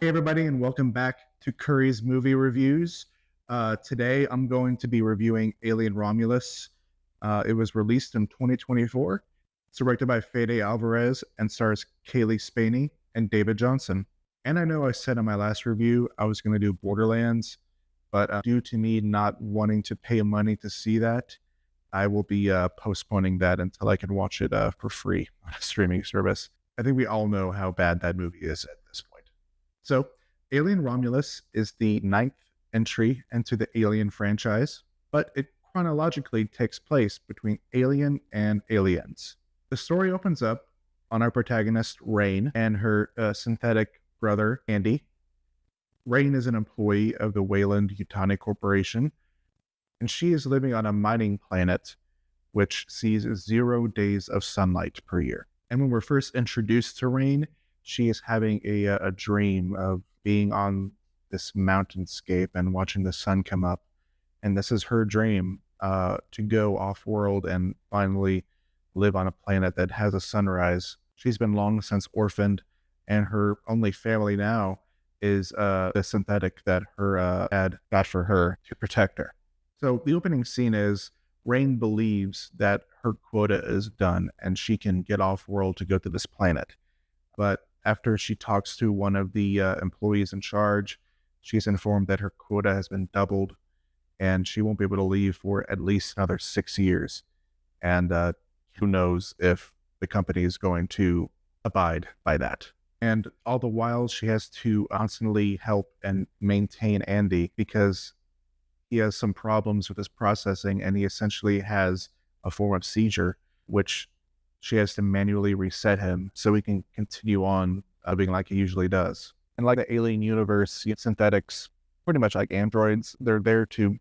Hey, everybody, and welcome back to Curry's Movie Reviews. Today, I'm going to be reviewing Alien Romulus. It was released in 2024. It's directed by Fede Alvarez and stars Kaylee Spaney and David Johnson. And I know I said in my last review I was going to do Borderlands, but due to me not wanting to pay money to see that, I will be postponing that until I can watch it for free on a streaming service. I think we all know how bad that movie is at this point. So, Alien Romulus is the ninth entry into the Alien franchise, but it chronologically takes place between Alien and Aliens. The story opens up on our protagonist, Rain, and her synthetic brother, Andy. Rain is an employee of the Weyland-Yutani Corporation, and she is living on a mining planet which sees 0 days of sunlight per year. And when we're first introduced to Rain, she is having a dream of being on this mountainscape and watching the sun come up. And this is her dream to go off-world and finally live on a planet that has a sunrise. She's been long since orphaned, and her only family now is the synthetic that her dad got for her to protect her. So the opening scene is Rain believes that her quota is done and she can get off-world to go to this planet. But after she talks to one of the employees in charge, she's informed that her quota has been doubled and she won't be able to leave for at least another 6 years. And who knows if the company is going to abide by that. And all the while, she has to constantly help and maintain Andy because he has some problems with his processing and he essentially has a form of seizure, which she has to manually reset him so he can continue on being like he usually does. And like the alien universe, synthetics, pretty much like androids, they're there to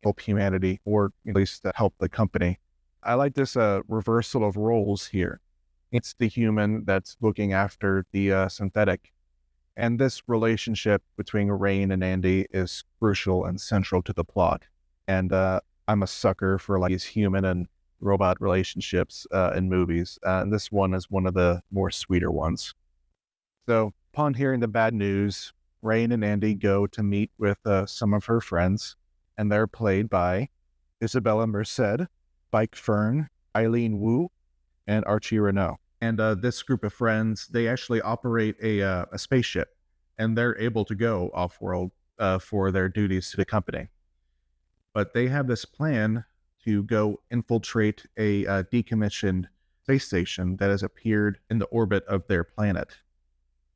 help humanity, or at least to help the company. I like this reversal of roles here. It's the human that's looking after the synthetic. And this relationship between Rain and Andy is crucial and central to the plot. And I'm a sucker for like these human and robot relationships in movies. And this one is one of the more sweeter ones. So upon hearing the bad news, Rain and Andy go to meet with some of her friends, and they're played by Isabella Merced, Spike Fern, Eileen Wu, and Archie Renault. And this group of friends, they actually operate a spaceship, and they're able to go off-world for their duties to the company. But they have this plan to go infiltrate a decommissioned space station that has appeared in the orbit of their planet.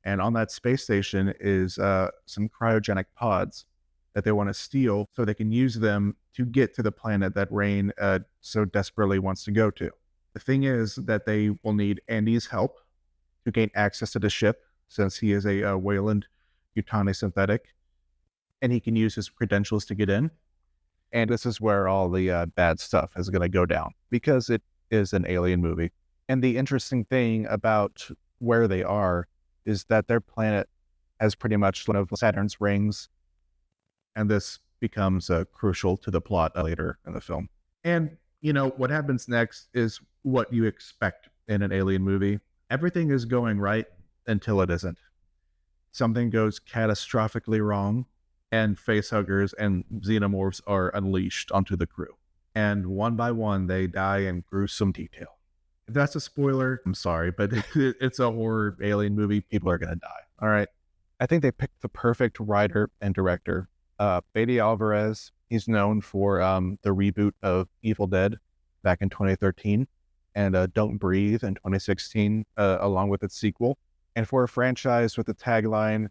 And on that space station is some cryogenic pods that they want to steal so they can use them to get to the planet that Rain so desperately wants to go to. The thing is that they will need Andy's help to gain access to the ship, since he is a Weyland-Yutani synthetic, and he can use his credentials to get in. And this is where all the bad stuff is going to go down, because it is an alien movie. And the interesting thing about where they are is that their planet has pretty much one of Saturn's rings, and this becomes crucial to the plot later in the film. And, you know, what happens next is what you expect in an alien movie. Everything is going right until it isn't. Something goes catastrophically wrong, and facehuggers and xenomorphs are unleashed onto the crew. And one by one, they die in gruesome detail. If that's a spoiler, I'm sorry, but it's a horror alien movie. People are going to die. All right. I think they picked the perfect writer and director. Fede Alvarez, he's known for the reboot of Evil Dead back in 2013 and Don't Breathe in 2016, along with its sequel. And for a franchise with the tagline,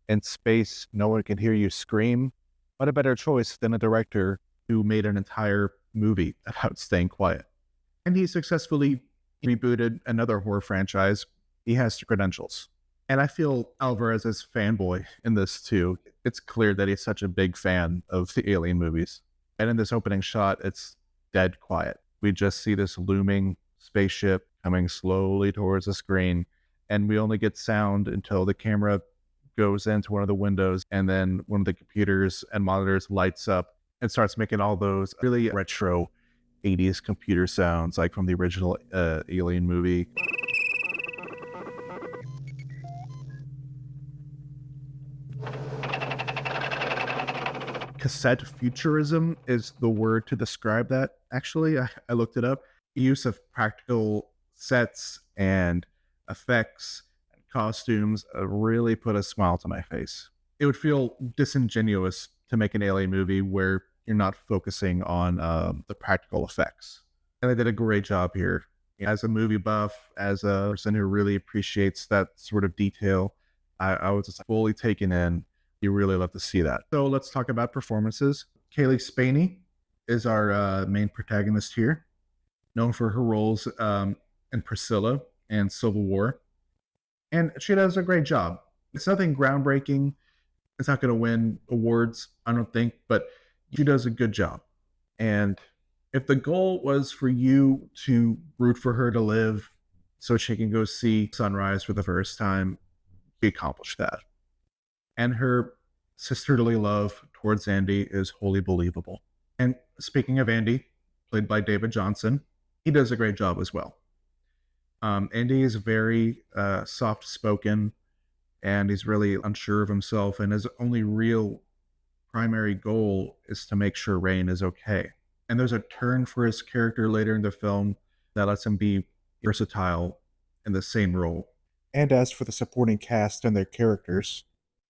"In space, no one can hear you scream," what a better choice than a director who made an entire movie about staying quiet. And he successfully rebooted another horror franchise. He has the credentials. And I feel Alvarez's fanboy in this too. It's clear that he's such a big fan of the Alien movies. And in this opening shot, it's dead quiet. We just see this looming spaceship coming slowly towards the screen, and we only get sound until the camera goes into one of the windows, and then one of the computers and monitors lights up and starts making all those really retro 80s computer sounds, like from the original Alien movie. cassette futurism is the word to describe that. Actually, I looked it up. Use of practical sets and effects and costumes really put a smile to my face. It would feel disingenuous to make an alien movie where you're not focusing on the practical effects. And they did a great job here. As a movie buff, as a person who really appreciates that sort of detail, I was just fully taken in. You really love to see that. So let's talk about performances. Kaylee Spaney is our main protagonist here, known for her roles in Priscilla and Civil War. And she does a great job. It's nothing groundbreaking. It's not going to win awards, I don't think, but she does a good job. And if the goal was for you to root for her to live so she can go see sunrise for the first time, she accomplished that. And her sisterly love towards Andy is wholly believable. And speaking of Andy, played by David Johnson, he does a great job as well. Andy is very soft spoken, and he's really unsure of himself, and his only real primary goal is to make sure Rain is okay. And there's a turn for his character later in the film that lets him be versatile in the same role. And as for the supporting cast and their characters,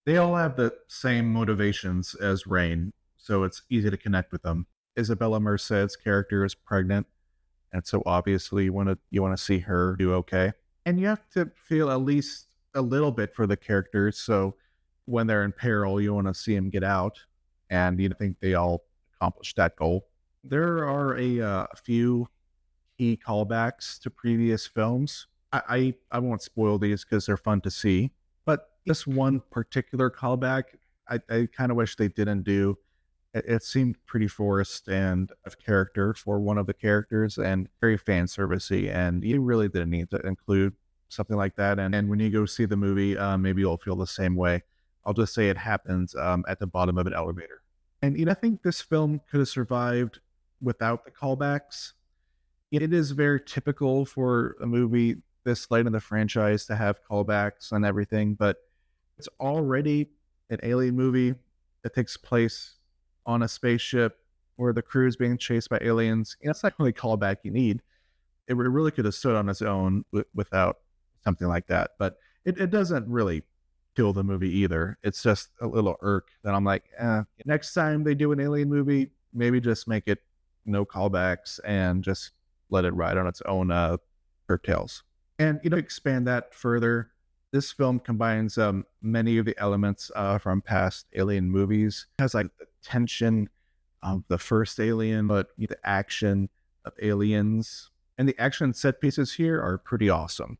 they all have the same motivations as Rain, so it's easy to connect with them. Isabella Merced's character is pregnant, and so obviously you want to see her do okay. And you have to feel at least a little bit for the characters, so when they're in peril, you want to see them get out, and you think they all accomplished that goal. There are a few key callbacks to previous films. I won't spoil these because they're fun to see, but this one particular callback, I kind of wish they didn't do. It seemed pretty forced and of character for one of the characters and very fan servicey, and you really didn't need to include something like that. And when you go see the movie, maybe you'll feel the same way. I'll just say it happens at the bottom of an elevator. And I think this film could have survived without the callbacks. It is very typical for a movie this late in the franchise to have callbacks and everything, but it's already an alien movie that takes place on a spaceship where the crew is being chased by aliens. That's not really callback you need. It really could have stood on its own without something like that, but it doesn't really kill the movie either. It's just a little irk that I'm like, next time they do an alien movie, maybe just make it no callbacks and just let it ride on its own coattails. And expand that further, this film combines many of the elements from past alien movies. It has like the tension of the first Alien, but the action of Aliens. And the action set pieces here are pretty awesome.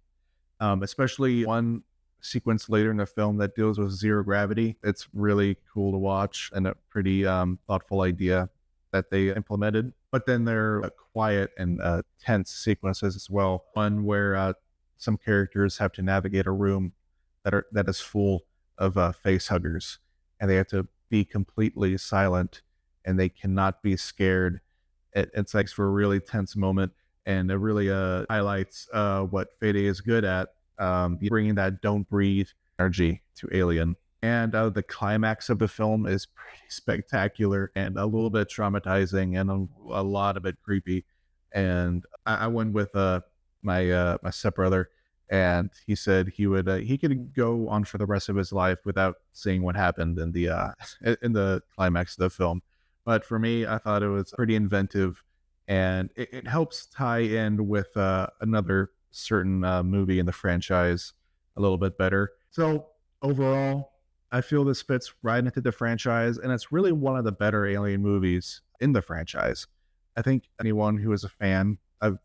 Especially one sequence later in the film that deals with zero gravity. It's really cool to watch and a pretty thoughtful idea that they implemented. But then there are quiet and tense sequences as well. One where some characters have to navigate a room that is full of face huggers, and they have to be completely silent, and they cannot be scared. It's like for a really tense moment, and it really highlights what Fede is good at, bringing that don't breathe energy to Alien. And the climax of the film is pretty spectacular and a little bit traumatizing and a lot of it creepy. And I went with my stepbrother, and he said he could go on for the rest of his life without seeing what happened in the climax of the film. But for me, I thought it was pretty inventive, and it helps tie in with another certain movie in the franchise a little bit better. So overall, I feel this fits right into the franchise, and it's really one of the better Alien movies in the franchise. I think anyone who is a fan of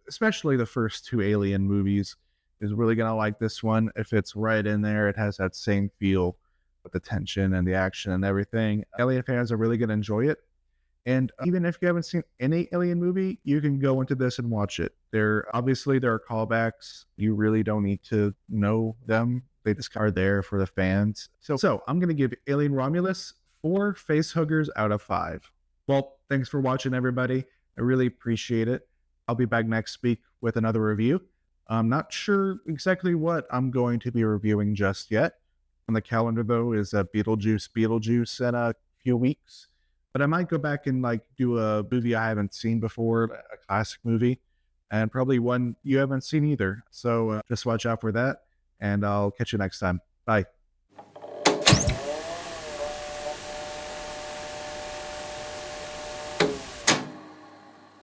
especially the first two Alien movies is really going to like this one. It fits right in there. It has that same feel with the tension and the action and everything. Alien fans are really going to enjoy it. And even if you haven't seen any Alien movie, you can go into this and watch it. There are callbacks. You really don't need to know them. They just are there for the fans. So I'm going to give Alien Romulus 4 facehuggers out of 5. Well, thanks for watching, everybody. I really appreciate it. I'll be back next week with another review. I'm not sure exactly what I'm going to be reviewing just yet. On the calendar, though, is Beetlejuice in a few weeks. But I might go back and like do a movie I haven't seen before, a classic movie, and probably one you haven't seen either. So just watch out for that, and I'll catch you next time. Bye.